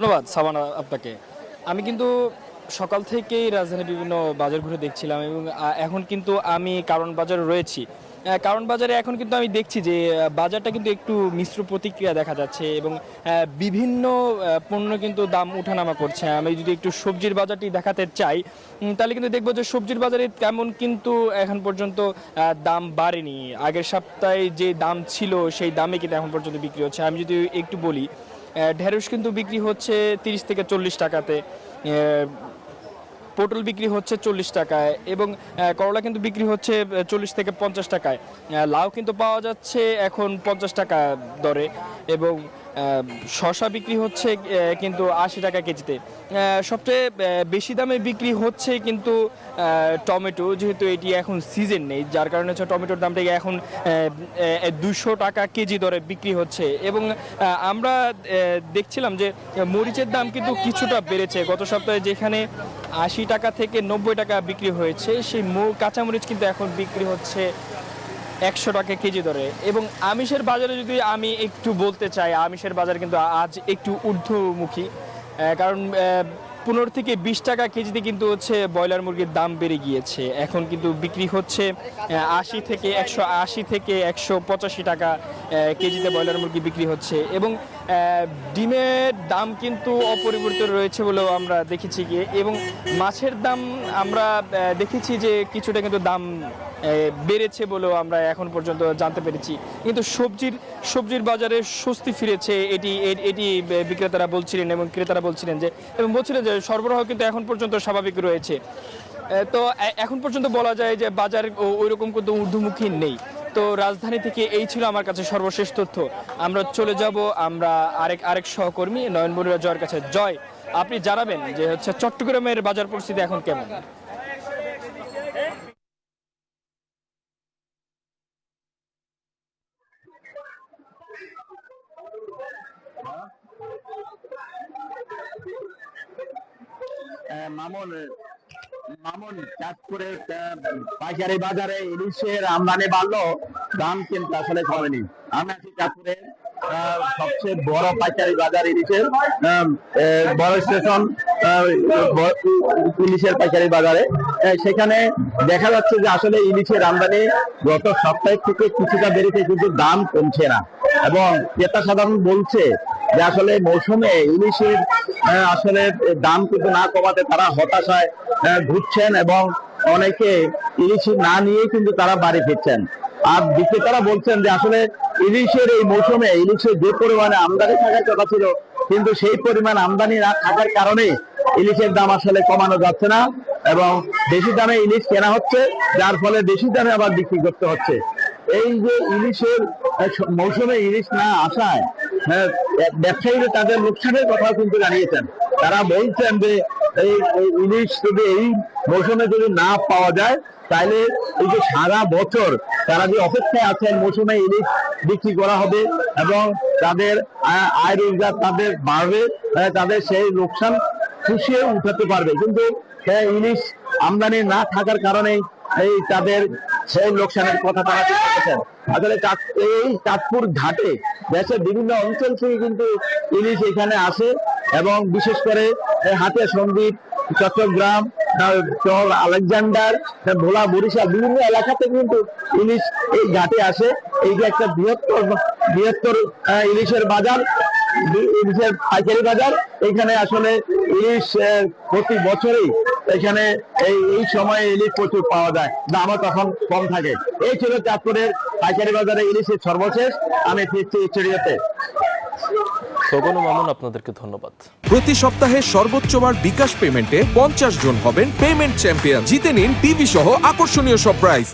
ধন্যবাদ সাবানা আপনাকে। আমি কিন্তু সকাল থেকেই রাজধানীর বিভিন্ন বাজার ঘুরে দেখছিলাম এবং এখন কিন্তু আমি কারণ বাজারে রয়েছি। কারণ বাজারে এখন কিন্তু আমি দেখছি যে বাজারটা কিন্তু একটু মিশ্র প্রতিক্রিয়া দেখা যাচ্ছে এবং বিভিন্ন পণ্য কিন্তু দাম উঠানামা করছে। আমি যদি একটু সবজির বাজারটি দেখাতে চাই তাহলে কিন্তু দেখবো যে সবজির বাজারে তেমন কিন্তু এখন পর্যন্ত দাম বাড়েনি। আগের সপ্তাহে যে দাম ছিল সেই দামে কিন্তু এখন পর্যন্ত বিক্রি হচ্ছে। আমি যদি একটু বলি ঢেঁড়স কিন্তু বিক্রি হচ্ছে 30 থেকে 40 টাকাতে, পটল বিক্রি হচ্ছে 40 টাকায় এবং করলা কিন্তু বিক্রি হচ্ছে 40 থেকে 50 টাকায়। লাউ কিন্তু পাওয়া যাচ্ছে এখন 50 টাকা দরে এবং শসা বিক্রি হচ্ছে কিন্তু 80 টাকা কেজিতে। সবচেয়ে বেশি দামে বিক্রি হচ্ছে কিন্তু টমেটো, যেহেতু এটি এখন সিজন নেই যার কারণে হচ্ছে টমেটোর দামটা এখন 200 টাকা কেজি দরে বিক্রি হচ্ছে এবং আমরা দেখছিলাম যে মরিচের দাম কিন্তু কিছুটা বেড়েছে। গত সপ্তাহে যেখানে 80 টাকা থেকে 90 টাকা বিক্রি হয়েছে সেই কাঁচামরিচ কিন্তু এখন বিক্রি হচ্ছে 100 টাকা কেজি দরে। এবং আমিষের বাজারে যদি আমি একটু বলতে চাই, আমিষের বাজার কিন্তু আজ একটু ঊর্ধ্বমুখী, কারণ 15 থেকে 20 টাকা কেজিতে কিন্তু হচ্ছে ব্রয়লার মুরগির দাম বেড়ে গিয়েছে। এখন কিন্তু বিক্রি হচ্ছে 80 থেকে 180 থেকে 185 টাকা কেজিতে ব্রয়লার মুরগি বিক্রি হচ্ছে এবং ডিমের দাম কিন্তু অপরিবর্তিত রয়েছে বলেও আমরা দেখেছি গিয়ে এবং মাছের দাম আমরা দেখেছি যে কিছুটা কিন্তু দাম বেড়েছে বলেও আমরা এখন পর্যন্ত জানতে পেরেছি। কিন্তু সবজির বাজারে স্বস্তি ফিরেছে এটি বিক্রেতারা বলছিলেন এবং ক্রেতারা বলছিলেন যে সরবরাহ কিন্তু এখন পর্যন্ত স্বাভাবিক রয়েছে। তো এখন পর্যন্ত বলা যায় যে বাজার ওইরকম কিন্তু ঊর্ধ্বমুখী নেই। তো রাজধানী থেকে এই ছিল আমার কাছে সর্বশেষ তথ্য। আমরা চলে যাব আমরা আরেক সহকর্মী নয়ন বরুয়া জয়ের কাছে। জয়, আপনি জানাবেন যে হচ্ছে চট্টগ্রামের বাজার পরিস্থিতি এখন কেমন? মামুন মামুন চাঁদপুরে পাইকারি বাজারে ইলিশের আমদানি বাড়লো, দাম কিন্তু আসলে কমেনি। আমি আছি চাঁদপুরে সবচেয়ে বড় পাইকারি বাজার ইলিশের, বড় স্টেশন ইলিশের পাইকারি বাজারে। সেখানে দেখা যাচ্ছে যে আসলে ইলিশের আমদানি গত সপ্তাহের থেকে কিছুটা বেড়েছে, কিন্তু দাম কমছে না এবং ক্রেতা সাধারণ বলছে যে আসলে মৌসুমে ইলিশের আসলে দাম কিন্তু না কমাতে তারা হতাশায় ঘুরছেন এবং অনেকে ইলিশ না নিয়ে কিন্তু তারা বাড়ি ফিরছেন। আর বিক্রেতারা বলছেন যে আসলে ইলিশের এই মৌসুমে ইলিশের যে পরিমাণে আমদানি থাকার কথা ছিল, কিন্তু সেই পরিমাণ আমদানি না থাকার কারণে ইলিশের দাম আসলে কমানো যাচ্ছে না এবং বেশি দামে ইলিশ কেনা হচ্ছে, যার ফলে বেশি দামে আবার বিক্রি করতে হচ্ছে। এই যে ইলিশের মৌসুমে ইলিশ না আসায় ব্যবসায়ীরা তাদের লোকসানের কথা কিন্তু জানিয়েছেন। তারা বলছেন যে এই ইলিশ যদি এই মৌসুমে যদি না পাওয়া যায় তাহলে এই যে সারা বছর তারা যে অপেক্ষায় আছেন মৌসুমে ইলিশ বিক্রি করা হবে এবং তাদের আয় রোজগার তাদের বাড়বে, তাদের সেই লোকসান পুষিয়ে উঠাতে পারবে। কিন্তু ইলিশ আমদানি না থাকার কারণে এই তাদের সেই লোকসানের কথা তারা বলছেন। আসলে এই চাঁদপুর ঘাটে দেশের বিভিন্ন অঞ্চল থেকে কিন্তু ইলিশ এখানে আসে এবং বিশেষ করে হাতিয়া সন্দ্বীপ, চট্টগ্রাম, আলেকজান্ডার, ভোলা, বরিশাল বিভিন্ন এলাকা থেকে কিন্তু ইলিশ এই ঘাটে আসে। এই যে একটা বৃহত্তর ইলিশের বাজার, ইলিশের পাইকারি বাজার, এখানে আসলে ইলিশ প্রতি বছরই এখানে এই সময়ে ইলিশ প্রচুর পাওয়া যায়, দামও তখন কম থাকে। এই ছিল চাঁদপুরের পাইকারি বাজারে ইলিশের সর্বশেষ। আমি ফিরছি স্টুডিওতে। সগন ও মামুন, আপনাদেরকে ধন্যবাদ। প্রতি সপ্তাহে সর্বোচ্চ বার বিকাশ পেমেন্টে 50 জন হবেন পেমেন্ট চ্যাম্পিয়ন। জিতে নিন টিভি সহ আকর্ষণীয় সব প্রাইজ।